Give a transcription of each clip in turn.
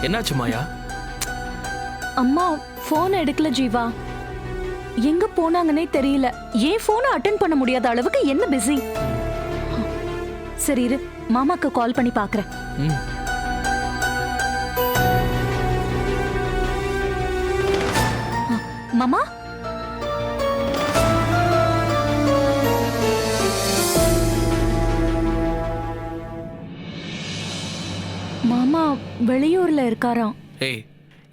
என்னாச்சு மாயா? அம்மா போன் எடுக்கல ஜீவா. எங்க போனாங்கன்னே தெரியல. ஏன் போனை அட்டென்ட் பண்ண முடியாத அளவுக்கு என்ன பிஸி. சரி இரு, மாமாக்கு கால் பண்ணி பாக்குறேன். மாமா, மாமா வெளியூர்ல இருக்காராம். ஏய்,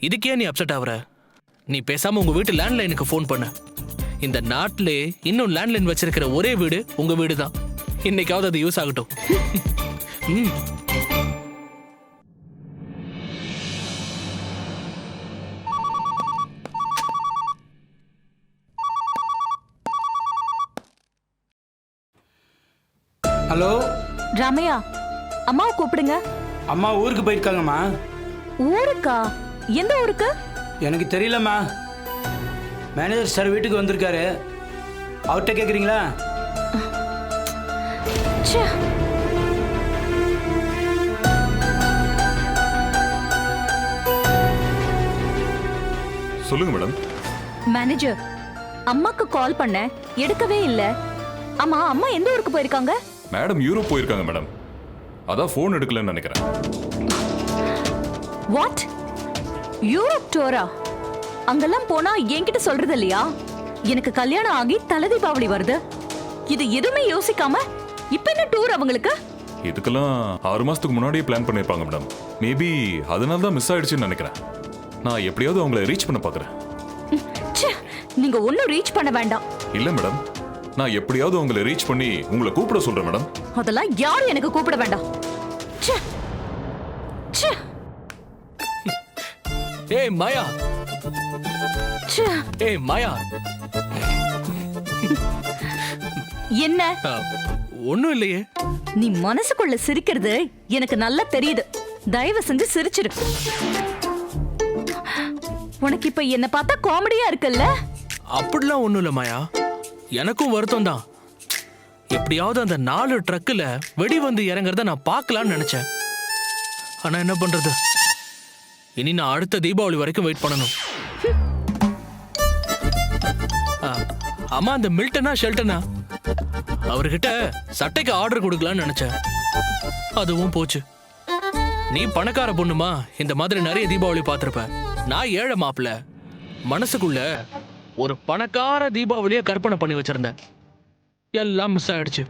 இதுக்கே நீ அப்செட் ஆகுற? நீ பேசாம உங்க வீட்டு லேண்ட்லைனுக்கு ஃபோன் பண்ண. இந்த நாட்டிலே இன்னும் லேண்ட்லைன் வச்சிருக்கிற ஒரே வீடு உங்க வீடு தான். இன்னைக்காவது அது யூஸ் ஆகட்டும். ஹலோ ராமையா, அம்மாவை கூப்பிடுங்க. அம்மா ஊருக்கு போயிருக்காங்கம்மா. ஊருக்கா? எந்த ஊருக்கு? எனக்கு தெரியலம்மா. மேனேஜர் சார் வீட்டுக்கு வந்திருக்காரு. அவர்கிட்ட கேட்குறீங்களா? சொல்லுங்க மேடம். மேனேஜர், அம்மாக்கு கால் பண்ண எடுக்கவே இல்ல. ஆமா, அம்மா எந்த ஊருக்கு போயிருக்காங்க? மேடம் யூரோப் போயிருக்காங்க மேடம். அதான் ஃபோன் எடுக்கலன்னு நினைக்கிறேன். வாட்? யூரோப் டூரா? அங்கெல்லாம் போனா என்கிட்ட சொல்றது இல்லையா? எனக்கு கல்யாணம் ஆகி தலை தீபாவளி வருது. இது எதுவுமே யோசிக்காம இப்ப என்ன டூர் அவங்களுக்கு? இதுக்கெல்லாம் 6 மாசத்துக்கு முன்னாடியே பிளான் பண்ணிருப்பாங்க மேடம். மேபி அதனால தான் மிஸ் ஆயிடுச்சுன்னு நினைக்கிறேன். நான் எப்படியாவது அவங்கள ரீச் பண்ண பாக்குறேன். நீங்க ஒன்னும் ரீச் பண்ண வேண்டாம். இல்ல மேடம், நான் எப்படியாவது உங்களை ரீச் பண்ணி உங்களை கூப்பிட சொல்றேன் மேடம். அதெல்லாம் யாரும் எனக்கு கூப்பிட வேண்டாம். ஏய் மாயா, ஏய் மாயா. என்ன? ஒண்ணும் இல்லையே. நீ மனசுக்குள்ள சிரிக்கிறது எனக்கு நல்லா தெரியுது. தயவு செஞ்சு சிரிச்சிரு. உனக்கு இப்ப என்ன பார்த்தா காமெடியா இருக்குல்ல? அப்படிலாம் ஒண்ணும் இல்ல மாயா. எனக்கும் வருத்தம் தான். எப்படியாவது அந்த 4 ட்ரக்குல வெடி வந்து இறங்குறத நான் பார்க்கலாம்னு நினைச்சேன். ஆனா என்ன பண்றது? இனி நான் அடுத்த தீபாவளி வரைக்கும் வெயிட் பண்ணணும். அம்மா, அந்த மில்டனா ஷெல்டனா அவர்கிட்ட சட்டைக்கு ஆர்டர் கொடுக்கலாம்னு நினைச்சேன். அதுவும் போச்சு. நீ பணக்கார பொண்ணுமா, இந்த மாதிரி நிறைய தீபாவளி பார்த்திருப்ப. நான் ஏழை மாப்பிள்ள. மனசுக்குள்ள ஒரு பணக்கார தீபாவளியை கற்பனை பண்ணி வச்சிருந்தேன். எல்லாம் மிஸ் ஆயிடுச்சு.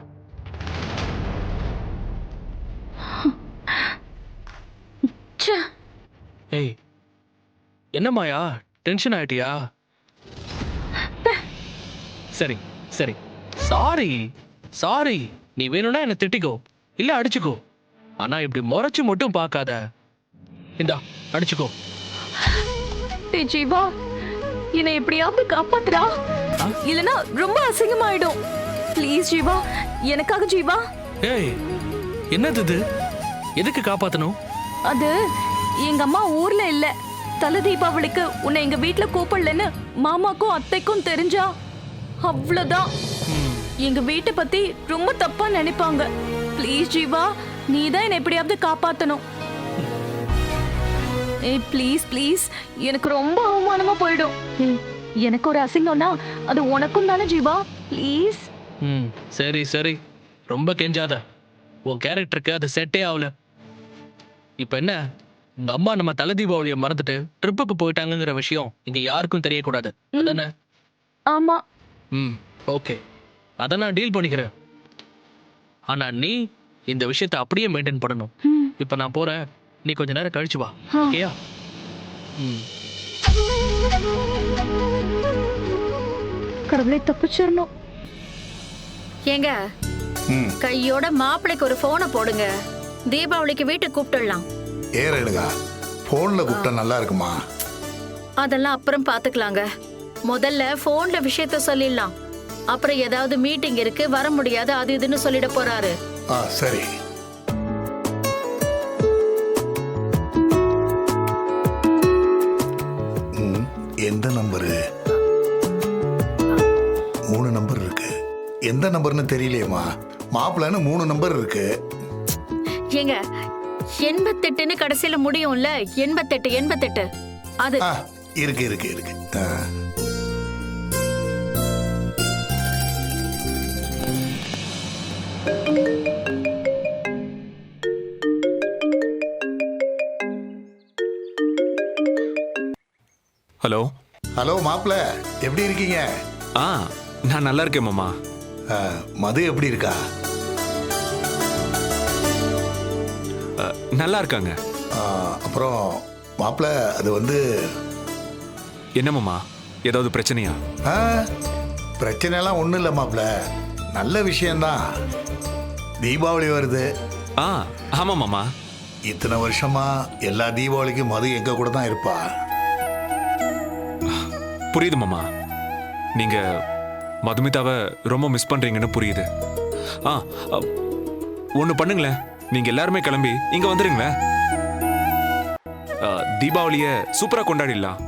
ஏய், என்ன மாயா, டென்ஷன் ஆயிட்டியா? சரி சரி, சாரி சாரி. நீ வேணும்னா என்ன திட்டிக்கோ, இல்ல அடிச்சுக்கோ. ஆனா இப்படி முறைச்சு மட்டும் பார்க்காத. இந்தா அடிச்சுக்கோ. ஜீவா, என்னை எப்படியாவது காப்பாத்துடா, இல்லனா ரொம்ப அசிங்கமாயிடும். ப்ளீஸ் ஜீவா, எனக்காக ஜீவா. ஏய், என்னது இது? எதுக்கு காப்பாத்தணும்? அது எங்க அம்மா ஊர்ல இல்ல. தலை தீபாவளிக்கு உன்னை எங்க வீட்டுல கூப்பிடலன்னு மாமாக்கும் அத்தைக்கும் தெரிஞ்சா அவ்வளவுதான். எங்க வீட்டை பத்தி ரொம்ப தப்பா நினைப்பாங்க. ப்ளீஸ் ஜீவா, நீ தான் என்னை எப்படியாவது காப்பாத்தணும். ஏய் ப்ளீஸ் ப்ளீஸ், எனக்கு ரொம்ப அவமானமா போயிடும். எனக்கு ஒரு அசிங்கம்னா அது உனக்கும் தானே ஜீவா. ப்ளீஸ். சரி சரி, ரொம்ப கெஞ்சாத. உன் கேரக்டருக்கு அது செட்டே ஆகல. இப்ப என்ன, உங்க அம்மா நம்ம தலை தீபாவளியை மறந்துட்டு ட்ரிப்புக்கு போயிட்டாங்கிற விஷயம் இங்க யாருக்கும் தெரியக்கூடாது அதானே? ஆமா. ஓகே, அதை நான் டீல் பண்ணிக்கிறேன். ஆனா நீ இந்த விஷயத்தை அப்படியே மெயின்டைன் பண்ணணும். இப்ப நான் போறேன், நீ கொஞ்ச நேரம் கழிச்சு வா. ஓகேயா? கடவுளை தப்பிச்சிடணும். ஏங்க, கையோட மாப்பிளைக்கு ஒரு போனை போடுங்க. தீபாவளிக்கு வீட்டுக்கு கூப்பிட்டுடலாம். ஏறடுங்க, போன்ல கூப்பிட்டா நல்லா இருக்குமா? அதெல்லாம் அப்புறம் பாத்துக்கலாங்க. முதல்ல போன்ல விஷயத்த சொல்லிடலாம். அப்புறம் ஏதாவது மீட்டிங் இருக்கு, வர முடியாது, அது இதுன்னு சொல்லிட போறாரு. சரி. எந்த நம்பரு? 3 நம்பர் இருக்கு. எந்த நம்பர்னு தெரியலையேம்மா. மாப்பிள்ளன்னு 3 நம்பர் இருக்கு. ஏங்க, 88ன்னு கடைசியில முடியும்ல, 88 அது. ஆ இருக்கு இருக்கு இருக்கு. ஹலோ. ஹலோ மாப்பிள்ள, எப்படி இருக்கீங்க? ஆ நான் நல்லா இருக்கேன் மாமா. மது எப்படி இருக்கா? நல்லா இருக்காங்க. அப்புறம் மாப்பிள்ள, அது வந்து என்ன மாமா, ஏதாவது பிரச்சனையா? பிரச்சனைலாம் ஒன்றும் இல்லை மாப்பிள்ள, நல்ல விஷயம்தான். தீபாவளி வருது. ஆ ஆமாம் மாமா. இத்தனை வருஷமா எல்லா தீபாவளிக்கும் மது எங்க கூட தான் இருப்பா. புரியுது மாமா, நீங்க மதுமிதாவை ரொம்ப மிஸ் பண்றீங்கன்னு புரியுது. ஆ ஒன்று பண்ணுங்களேன், நீங்க எல்லாருமே கிளம்பி இங்க வந்துருங்களேன். தீபாவளிய சூப்பரா கொண்டாடிடலாம்.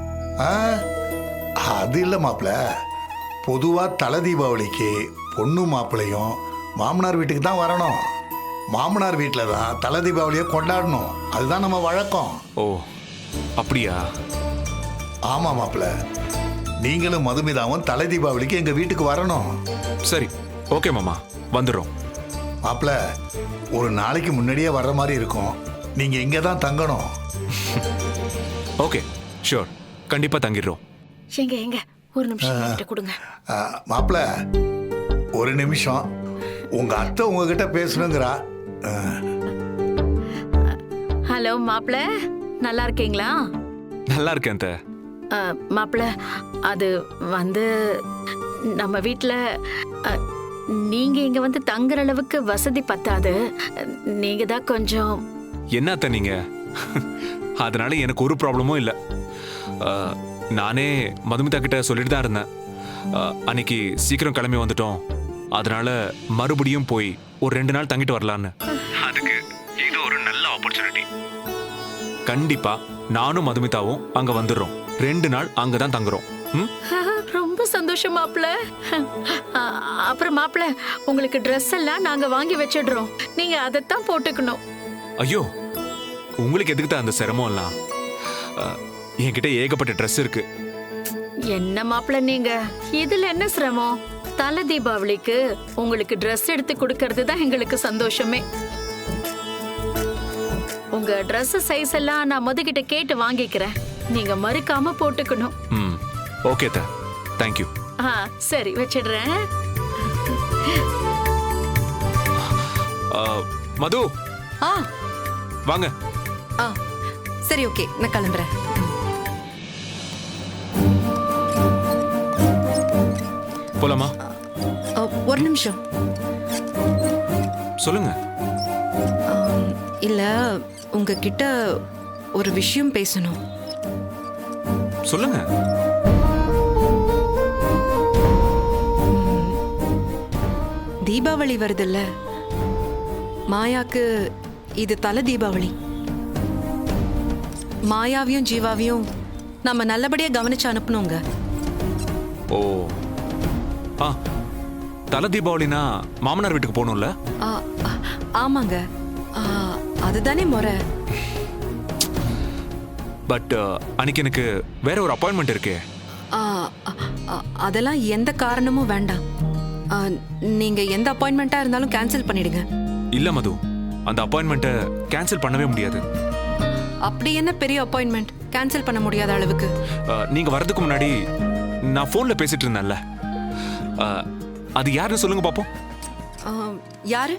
அது இல்லை மாப்பிள்ள, பொதுவா தலை தீபாவளிக்கு பொண்ணு மாப்பிள்ளையும் மாமனார் வீட்டுக்கு தான் வரணும். மாமனார் வீட்டில் தான் தலை தீபாவளியை கொண்டாடணும். அதுதான் நம்ம வழக்கம். ஓ அப்படியா? ஆமாம் மாப்பிள்ள, நீங்களும் மதுமிதாவும் தலை தீபாவளிக்கு எங்க வீட்டுக்கு வரணும். சரி ஓகே மாமா, வந்துடுறோம். மாப்பிள்ள, ஒரு நாளைக்கு முன்னாடியே வர்ற மாதிரி இருக்கும். நீங்க இங்கே தான் தங்கணும். ஓகே ஷூர், கண்டிப்பா தங்கிடுறோம். எங்க ஒரு நிமிஷம் என்கிட்ட கொடுங்க. மாப்பிள்ள, ஒரு நிமிஷம். உங்க அத்தை உங்ககிட்ட பேசணுங்கிறா. ஹலோ மாப்பிள்ள, நல்லா இருக்கீங்களா? நல்லா இருக்கேன் அத்தை. மாப்பிள்ள, அது வந்து நம்ம வீட்டில் நீங்க இங்க வந்து தங்குற அளவுக்கு வசதி பத்தாது. நீங்க தான் கொஞ்சம். என்ன அத்தை நீங்க? அதனால எனக்கு ஒரு ப்ராப்ளமும் இல்லை. நானே மதுமிதா கிட்ட சொல்லிட்டு தான் இருந்தேன். அன்னைக்கு சீக்கிரம் கிளம்பி வந்துட்டோம், அதனால மறுபடியும் போய் ஒரு 2 நாள் தங்கிட்டு வரலான்னு. அதுக்கு இது ஒரு நல்ல ஆப்பர்ச்சுனிட்டி. கண்டிப்பா நானும் மதுமிதாவும் அங்க வந்துடுறோம். 2 நாள் அங்கதான் தங்குறோம். ரொம்ப சந்தோஷம் மாப்பிள்ள. அப்புறம் மாப்பிள்ள, உங்களுக்கு ட்ரெஸ் எல்லாம் நாங்க வாங்கி வச்சிடுறோம், நீங்க அதைத்தான் போட்டுக்கணும். ஐயோ, உங்களுக்கு எதுக்கு தான் அந்த சிரமம் எல்லாம்? என்கிட்ட ஏகப்பட்ட ட்ரெஸ் இருக்கு. என்ன மாப்பிள்ள நீங்க, இதுல என்ன சிரமம்? தலை தீபாவளிக்கு உங்களுக்கு ட்ரெஸ் எடுத்து கொடுக்கறது தான் எங்களுக்கு சந்தோஷமே. உங்க ட்ரெஸ் சைஸ் எல்லாம் நான் மதுகிட்ட கேட்டு வாங்கிக்கிறேன், நீங்க மறுக்காம போட்டுக்கணும். ம் ஓகே தா, தேங்க் யூ. சரி வச்சிடுறேன். மது வாங்க. சரி ஓகே, நான் கிளம்புறேன். போலாமா? ஒரு நிமிஷம். சொல்லுங்க. இல்ல, உங்ககிட்ட ஒரு விஷயம் பேசணும். சொல்லுங்க. தீபாவளி வருதுல்ல, மாயாக்கு இது தலை தீபாவளி. மாயாவையும் ஜீவாவையும் நம்ம நல்லபடியா கவனிச்சு அனுப்பணுங்க. ஓ தலை தீபாவளினா மாமனார் வீட்டுக்கு போகணும்ல? ஆமாங்க, அதுதானே முறை. பட் அன்னைக்கு எனக்கு வேற ஒரு அப்பாயின்மெண்ட் இருக்கே. அதெல்லாம் எந்த காரணமும் வேண்டாம். நீங்க எந்த அப்பாயின்மெண்டா இருந்தாலும் கேன்சல் பண்ணிடுங்க. இல்ல மது, அந்த அப்பாயின்மெண்ட்டை கேன்சல் பண்ணவே முடியாது. அப்படி என்ன பெரிய அப்பாயின்மெண்ட் கேன்சல் பண்ண முடியாத அளவுக்கு? நீங்க வரதுக்கு முன்னாடி நான் போன்ல பேசிட்டு இருந்தேன்ல, அது யாருன்னு சொல்லுங்க பாப்போம். யாரு?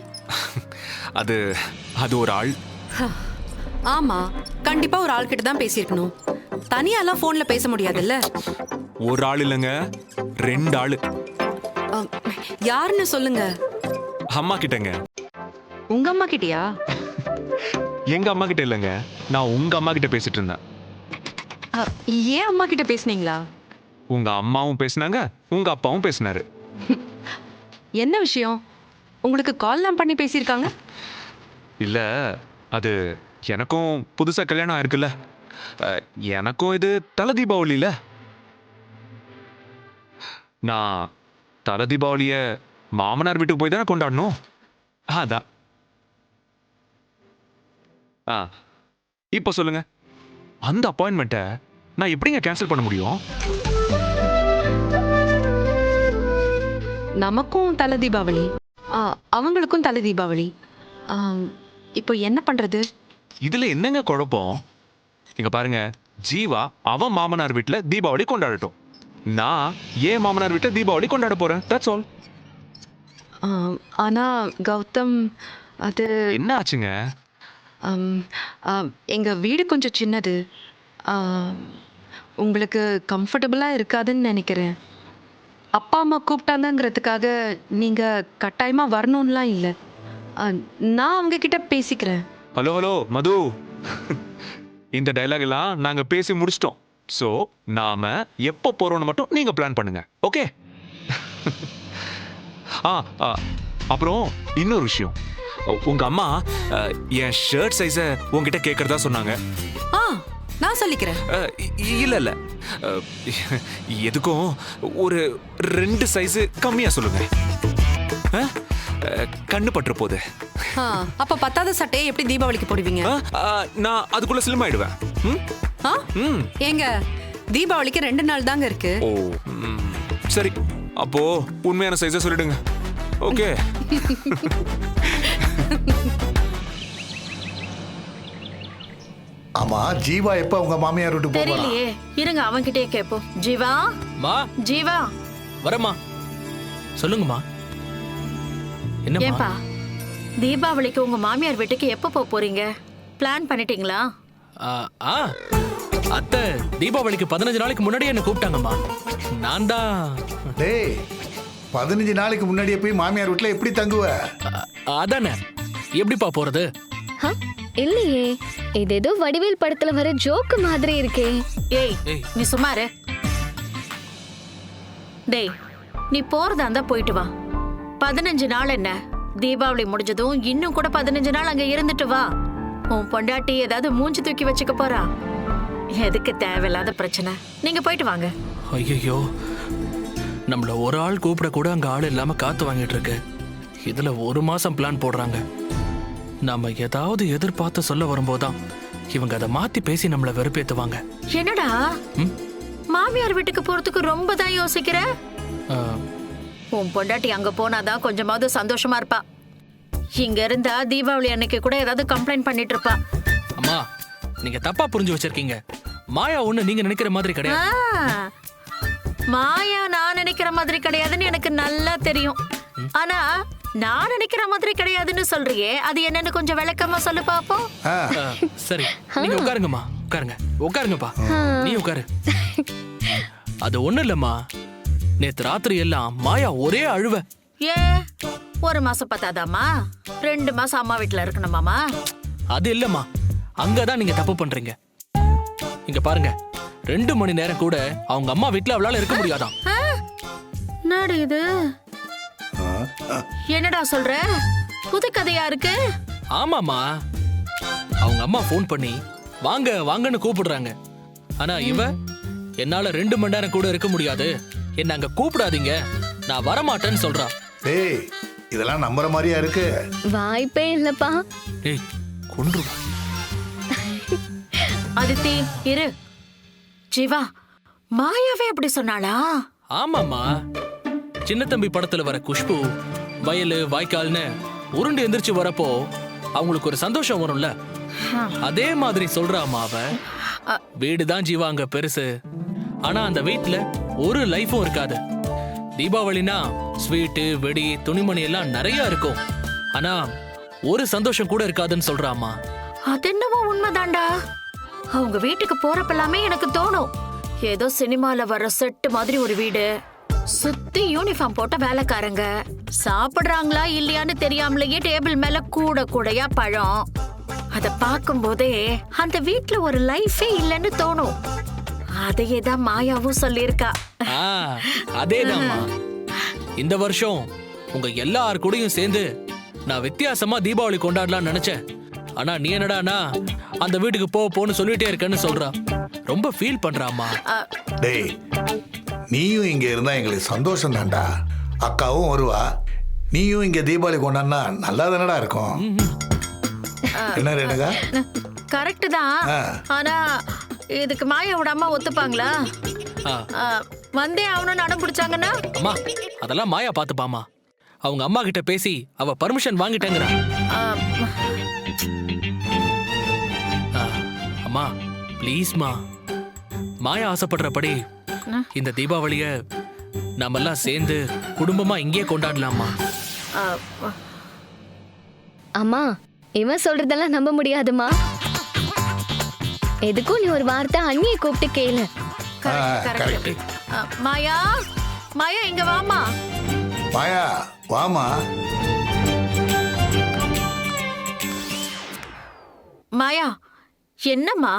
அது அது ஒரு ஆள். ஆமா, கண்டிப்பா ஒரு ஆள் கிட்ட தான் பேசியிருக்கணும். தனியாலாம் போன்ல பேச முடியாதுல்ல. ஒரு ஆள் இல்லைங்க, 2 ஆளு. யாருன்னு சொல்லுங்க. அம்மா கிட்டங்க. உங்க அம்மா கிட்டயா? எங்க அம்மா கிட்ட இல்லைங்க, நான் உங்க அம்மா கிட்ட பேசிட்டு இருந்தேன். ஏன் அம்மா கிட்ட பேசுனீங்களா? உங்க அம்மாவும் பேசினாங்க, உங்க அப்பாவும் பேசினாரு. என்ன விஷயம்? உங்களுக்கு கால்லாம் பண்ணி பேசியிருக்காங்க? இல்ல, அது எனக்கும் புதுசா கல்யாணம் ஆயிருக்குல்ல, எனக்கும் இது தலை தீபாவளியில. நான் தலை தீபாவளிய மாமனார் வீட்டுக்கு போய் தானே கொண்டாடணும். அதான். ஆ இப்போ சொல்லுங்க, அந்த அப்பாயின்மெண்ட்டை நான் எப்படிங்க கேன்சல் பண்ண முடியும்? நமக்கும் தலை தீபாவளி, அவங்களுக்கும் தலை தீபாவளி. இப்போ என்ன பண்றது? இதுல என்னங்க குழப்பம்? இங்க பாருங்க, ஜீவா அவன் மாமனார் வீட்டுல தீபாவளி கொண்டாடட்டும், நான் ஏன் மாமனார் வீட்டுல தீபாவளி கொண்டாட போறேன். That's all. ஆனா கௌதம், அது என்ன ஆச்சுங்க? எங்க வீடு கொஞ்சம் சின்னது, உங்களுக்கு கம்ஃபர்டபுளா இருக்காதுன்னு நினைக்கிறேன். அப்பா அம்மா கூப்பிட்டாங்கிறதுக்காக நீங்க கட்டாயமா வரணும்லாம் இல்லை. நான் அவங்க கிட்ட பேசிக்கிறேன். ஹலோ ஹலோ மது, இந்த டைலாக் எல்லாம் நாங்க பேசி முடிச்சிட்டோம். ஸோ நாம எப்போ போறோம்னு மட்டும் நீங்க பிளான் பண்ணுங்க. ஓகே? அப்புறம் இன்னொரு விஷயம், உங்க அம்மா என் ஷர்ட் சைஸை உங்ககிட்ட கேட்கறதா சொன்னாங்க. நான் சொல்லிக்கிறேன். இல்ல இல்ல, எதுக்கும் ஒரு 2 சைஸ் கம்மியா சொல்லுங்க. கண்ணு பற்ற போகுது. அப்ப 10வது சட்டையை எப்படி தீபாவளிக்கு போடுவீங்க? நான் அதுக்குள்ள ஸ்லிம் ஆயிடுவேன். ஏங்க, தீபாவளிக்கு 2 நாள் தாங்க இருக்கு. ஓ சரி, அப்போ உண்மையான சைஸை சொல்லிடுங்க. ஓகே? ஆமா, ஜீவா எப்ப உங்க மாமியார் வீட்டுக்கு போறா? தெரியலையே, இருங்க அவன்கிட்டயே கேட்போம். ஜீவா, மா ஜீவா. வரமா, சொல்லுங்கம்மா. என்னம்மா? ஏன்பா, தீபாவளிக்கு உங்க மாமியார் வீட்டுக்கு எப்போ போறீங்க? பிளான் பண்ணிட்டீங்களா? அத்தை தீபாவளிக்கு 15 நாளைக்கு முன்னாடியே என்ன கூப்பிட்டாங்கம்மா. நான் தான். டேய், 15 நாளைக்கு முன்னாடியே போய் மாமியார் வீட்டுல எப்படி தங்குவ? அதானே, எப்படிப்பா போறது? இல்லையே, இது ஏதோ வடிவேல் படத்துல வர ஜோக்கு மாதிரி இருக்கே. ஏய், நீ சும்மா இரு. டேய், நீ போறதா இருந்தா போயிட்டு வா. 15 நாள் என்ன, தீபாவளி முடிஞ்சதும் இன்னும் கூட 15 நாள் அங்க இருந்துட்டு வா. உன் பொண்டாட்டி ஏதாவது மூஞ்சி தூக்கி வச்சுக்க போறா. எதுக்கு தேவையில்லாத பிரச்சனை? நீங்க போயிட்டு வாங்க. ஐயோ, நம்மள ஒரு ஆள் கூப்பிட கூட அங்க ஆள் இல்லாம காத்து வாங்கிட்டு இருக்கு. இதுல 1 மாசம் பிளான் போடுறாங்க. நாம ஏதாவது எதிர்பார்த்து சொல்ல வரும்போதுதான் இவங்க அதை மாத்தி பேசி நம்மள வெறுப்பேத்துவாங்க. என்னடா, மாமியார் வீட்டுக்கு போறதுக்கு ரொம்ப தான் யோசிக்கிற? உன் பொண்டாட்டி அங்க போனாதான் கொஞ்சமாவது சந்தோஷமா இருப்பா. இங்க இருந்தா தீபாவளி அன்னைக்கு கூட ஏதாவது கம்ப்ளைண்ட் பண்ணிட்டு இருப்பா. அம்மா, நீங்க தப்பா புரிஞ்சு வச்சிருக்கீங்க. மாயா ஒண்ணு நீங்க நினைக்கிற மாதிரி கிடையாது. மாயா நான் நினைக்கிற மாதிரி கிடையாதுன்னு எனக்கு நல்லா தெரியும். ஆனா நான் நினைக்கிற மாதிரி கிடையாதுன்னு சொல்றியே, அது என்னன்னு கொஞ்சம் விளக்கமா சொல்லு பாப்போம். சரி, நீங்க உட்காருங்கம்மா. உட்காருங்கப்பா. நீ உட்காரு. அது ஒண்ணு இல்லம்மா, நேத்து ராத்திரி எல்லாம் மாயா ஒரே அழுவ. ஏன் 1 மாசம் பத்தாதாமா? 2 மாசம் அம்மா வீட்டுல இருக்கணுமாமா? அது இல்லம்மா, அங்கதான் நீங்க தப்பு பண்றீங்க. இங்க பாருங்க, 2 மணி நேரம் கூட அவங்க அம்மா வீட்டுல அவளால இருக்க முடியாதான். நாடு இது என்னடா சொல்ற? புது கதையா இருக்கு. ஆமாமா, அவங்க அம்மா போன் பண்ணி வாங்க வாங்கன்னு கூப்பிடுறாங்க. ஆனா இவ, என்னால 2 மணி நேரம் கூட இருக்க முடியாது, என்ன அங்க கூப்பிடாதீங்க, நான் வரமாட்டேன்னு சொல்றா. டேய், இதெல்லாம் நம்புற மாதிரியா இருக்கு? வாய்ப்பே இல்லப்பா. டேய், கொன்றுவா. அதித்தி இரு. ஜீவா, மாயாவே அப்படி சொன்னாளா? ஆமாமா, சின்ன தம்பி படத்துல வர குஷ்பு வயலு வாய்க்கால்னு உருண்டு எந்திரிச்சு வரப்போ அவங்களுக்கு ஒரு சந்தோஷம் வரும்ல, அதே மாதிரி சொல்றாமா அவ. வீடுதான் ஜீவா அங்க பெருசு, ஆனா அந்த வீட்டுல ஒரு லைஃபும் இருக்காது. தீபாவளினா ஸ்வீட்டு வெடி துணிமணி எல்லாம் நிறைய இருக்கும், ஆனா ஒரு சந்தோஷம் கூட இருக்காதுன்னு சொல்றாமா. அது என்னவோ உண்மைதான்டா. அவங்க வீட்டுக்கு போறப்பெல்லாமே எனக்கு தோணும், ஏதோ சினிமால வர செட்டு மாதிரி ஒரு வீடு, சுத்தி யூனிஃபார்ம் போட்ட வேலைக்காரங்க, சாப்பிடுறாங்களா இல்லையான்னு தெரியாமலேயே டேபிள் மேல கூட கூடையா பழம். அத பார்க்கும் போதே அந்த வீட்டுல ஒரு லைஃபே இல்லைன்னு தோணும். அதையே தான் மாயாவும் சொல்லியிருக்கா. அதேதாம்மா, இந்த வருஷம் உங்க எல்லார் கூடயும் சேர்ந்து நான் வித்தியாசமா தீபாவளி கொண்டாடலாம்னு நினைச்சேன். ஆனா நீ என்னடானா அந்த வீட்டுக்கு போன்னு சொல்லிட்டே இருக்கேன்னு சொல்றா. ரொம்ப ஃபீல் பண்றாமா. டேய், நீயும் இங்க இருந்தா எங்களுக்கு சந்தோஷம் தான்டா. அக்காவும் வருவா, நீயும் இங்க தீபாவளி கொண்டாடினா நல்லா தானடா இருக்கும். என்ன ரேணுகா? கரெக்ட் தான். ஆ. ஆனா இதுக்கு மாயாவோட அம்மா ஒத்துப்பாங்களா? ஆ, வந்தே அவனும் அடம் பிடிச்சாங்கன்னா? அம்மா அதெல்லாம் மாயா பாத்துப்பாமா. அவங்க அம்மா கிட்ட பேசி அவ பர்மிஷன் வாங்கிட்டேங்கிறா. ஆ, அம்மா ப்ளீஸ்மா, மாயா ஆசைப்படுறபடி இந்த தீபாவளிய நாமெல்லாம் சேர்ந்து குடும்பமா இங்கேயே கொண்டாடலாமா? ஆ, அம்மா இவன் சொல்றதெல்லாம் நம்ப முடியாதுமா. எதுக்கும் நீ ஒரு வார்த்தை அண்ணியை கூப்பிட்டு கேளு. கரெக்ட். மாயா, மாயா இங்க வாமா. மாயா வாமா. மாயா என்னம்மா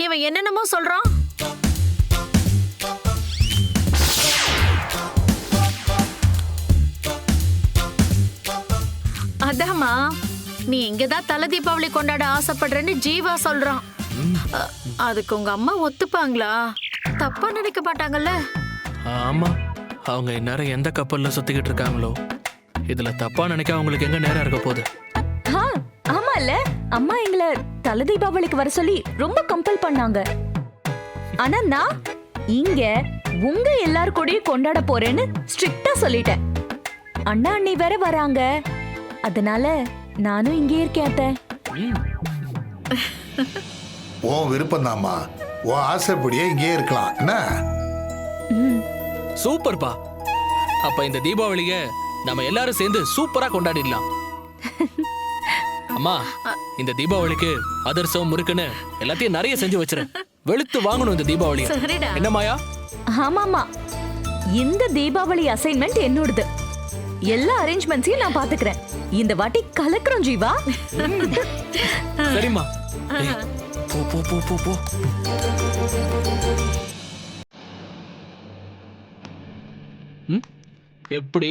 இவன் என்னென்னமோ சொல்றான்? அதாம்மா, நீ இங்கதான் தலை தீபாவளி கொண்டாட ஆசைப்படுறேன்னு ஜீவா சொல்றான். அதுக்கு உங்க அம்மா ஒத்துப்பாங்களா? தப்பா நினைக்க மாட்டாங்கல்ல? ஆமா, அவங்க இந்நேரம் எந்த கப்பல்ல சுத்திக்கிட்டு இருக்காங்களோ. இதுல தப்பா நினைக்க அவங்களுக்கு எங்க நேரம் இருக்க போகுது? ஆமா இல்ல, அம்மா எங்களை தலை தீபாவளிக்கு வர சொல்லி ரொம்ப கம்பல் பண்ணாங்க. ஆனா நான் இங்க உங்க எல்லார் கூடயும் கொண்டாட போறேன்னு ஸ்ட்ரிக்ட்டா சொல்லிட்டேன். அண்ணா அண்ணி வேற வராங்க, அதனால நானும் இங்கே இருக்கேன் அத்தை. உன் விருப்பம்தாம்மா. உன் ஆசைப்படியே இங்கேயே இருக்கலாம் என்ன? சூப்பர்ப்பா. அப்ப இந்த தீபாவளிய நம்ம எல்லாரும் சேர்ந்து சூப்பரா கொண்டாடிடலாம். அம்மா, இந்த தீபாவளிக்கு அதிரசம் முறுக்குன்னு எல்லாத்தையும் நிறைய செஞ்சு வச்சிரு. வெளுத்து வாங்கணும் இந்த தீபாவளி. சரிடா. என்ன மாயா? ஆமாமா, இந்த தீபாவளி அசைன்மெண்ட் என்னோடது. எல்லா அரேஞ்ச்மெண்ட்ஸையும் நான் பாத்துக்கிறேன். இந்த வாட்டி கலக்குறோம் ஜீவா. சரிம்மா. ஏய், போ போ போ போ போ. எப்படி?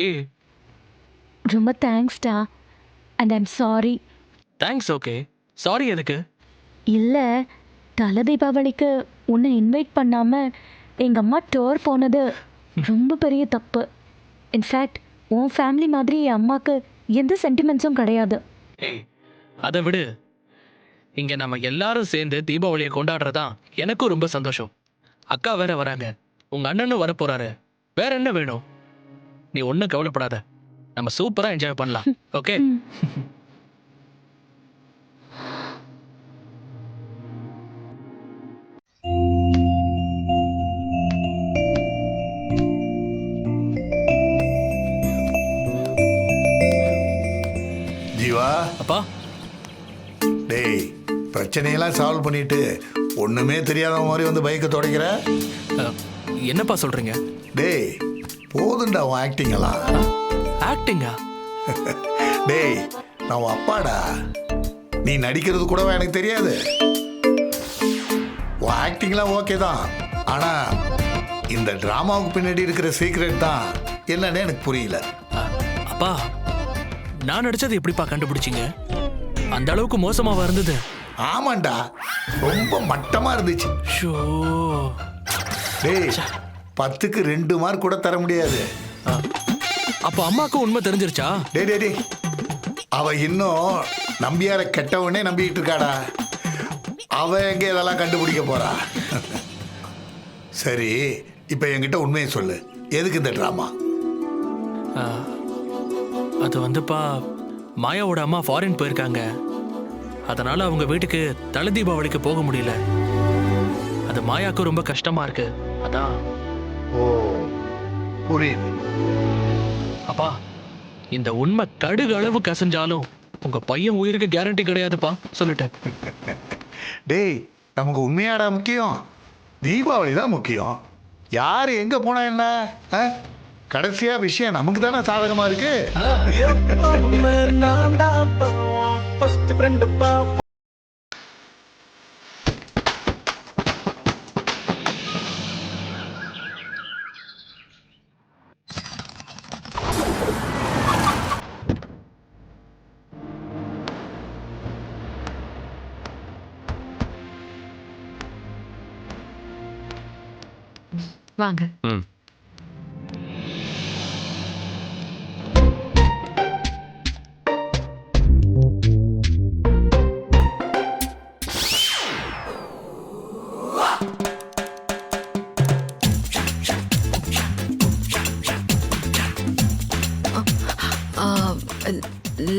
ரொம்ப தேங்க்ஸ்டா. And I'm sorry. Thanks. Okay, sorry எதுக்கு? இல்ல, தலை தீபாவளிக்கு உன்னை இன்வைட் பண்ணாம எங்க அம்மா டூர் போனது ரொம்ப பெரிய தப்பு. இன்ஃபேக்ட் உன் ஃபேமிலி மாதிரி என் அம்மாக்கு எந்த சென்டிமெண்ட்ஸும் கிடையாது. ஏய், அதை விடு. இங்க நம்ம எல்லாரும் சேர்ந்து தீபாவளியை கொண்டாடுறதா எனக்கும் ரொம்ப சந்தோஷம். அக்கா வேற வராங்க, உங்க அண்ணனும் வர போறாரு. வேற என்ன வேணும்? நீ ஒன்றும் கவலைப்படாத, நம்ம சூப்பரா என்ஜாய் பண்ணலாம். ஓகே? ஜீவா. அப்பா. டேய், பிரச்சனையெல்லாம் சால்வ் பண்ணிட்டு ஒண்ணுமே தெரியாத மாதிரி வந்து பைக்கை துடைக்கிற. என்னப்பா சொல்றீங்க? டேய், போதுண்டா உன் ஆக்டிங் எல்லாம். ஆக்டிங்கா? டேய், நான் உன் அப்பாடா. நீ நடிக்கிறது கூடவா எனக்கு தெரியாது? உன் ஆக்டிங்லாம் ஓகே தான், ஆனா இந்த டிராமாவுக்கு பின்னாடி இருக்கிற சீக்ரெட் தான் என்னன்னு எனக்கு புரியல. அப்பா, நான் நடிச்சது எப்படிப்பா கண்டுபிடிச்சீங்க? அந்த அளவுக்கு மோசமாவா இருந்தது? ஆமாண்டா, ரொம்ப மட்டமா இருந்துச்சு. ஷோ. டேய், 10க்கு 2 மார்க் கூட தர முடியாது. அப்ப அம்மாக்கு உண்மை தெரிஞ்சிருச்சா? டேய் டேய் டேய், அவ இன்னும் நம்பியார கெட்டவனே நம்பிக்கிட்டு இருக்காடா. அவ எங்க இதெல்லாம் கண்டுபிடிக்க போறா? சரி, இப்ப என்கிட்ட உண்மையை சொல்லு, எதுக்கு இந்த டிராமா? அது வந்துப்பா, மாயாவோட அம்மா ஃபாரின் போயிருக்காங்க. அதனால அவங்க வீட்டுக்கு தலை தீபாவளிக்கு போக முடியல. அது மாயாவுக்கு ரொம்ப கஷ்டமா இருக்கு. அதான். ஓ, புரியுது. அப்பா, இந்த உண்மை கடுகு அளவு கசஞ்சாலும் உங்க பையன் உயிருக்கு கேரண்டி கிடையாதுப்பா, சொல்லிட்டேன். டேய், நமக்கு உண்மையாடா முக்கியம்? தீபாவளி தான் முக்கியம். யார் எங்க போனா என்ன? கடைசியா விஷயம் நமக்கு தானே சாதகமா இருக்கு. வாங்க. ம்.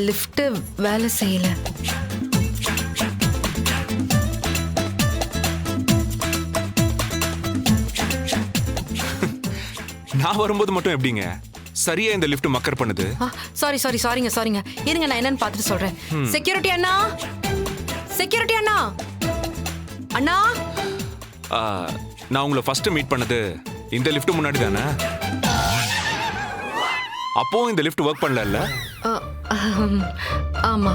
லிஃப்ட் வேலை செய்யல. நான் வரும்போது மட்டும் எப்படிங்க சரியா இந்த லிஃப்ட் மக்கர் பண்ணுது? சாரிங்க இருங்க, நான் என்னன்னு பார்த்துட்டு சொல்றேன். செக்யூரிட்டி அண்ணா, செக்யூரிட்டி அண்ணா, அண்ணா. நான் உங்களை ஃபர்ஸ்ட் மீட் பண்ணது இந்த லிஃப்ட் முன்னாடி தானே? அப்போ இந்த லிஃப்ட் ஒர்க் பண்ணல? ஆமா.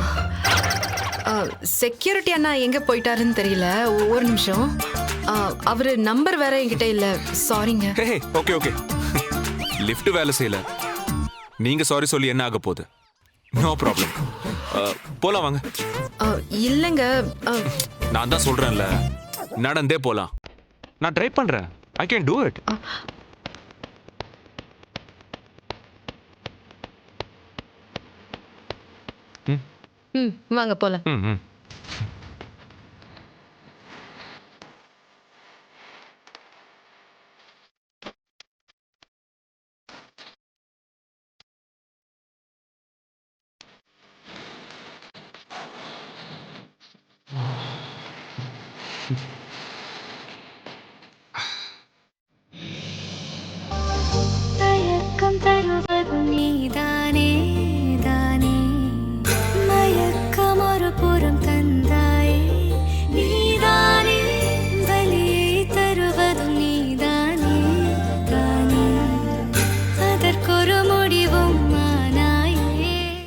செக்யூரிட்டி அண்ணா எங்க போயிட்டாருன்னு தெரியல. ஒரு நிமிஷம். அவரு நம்பர் வேற என்கிட்ட இல்ல. சாரிங்க. Okay okay. லிஃப்ட் வேலை செய்யல, நீங்க சாரி சொல்லி என்ன ஆக போகுது? No problem. போலாம் வாங்க. இல்லங்க, நான் தான் சொல்றேன்ல, நடந்தே போலாம். நான் ட்ரை பண்றேன். I can do it. வாங்க போலாம். ம்.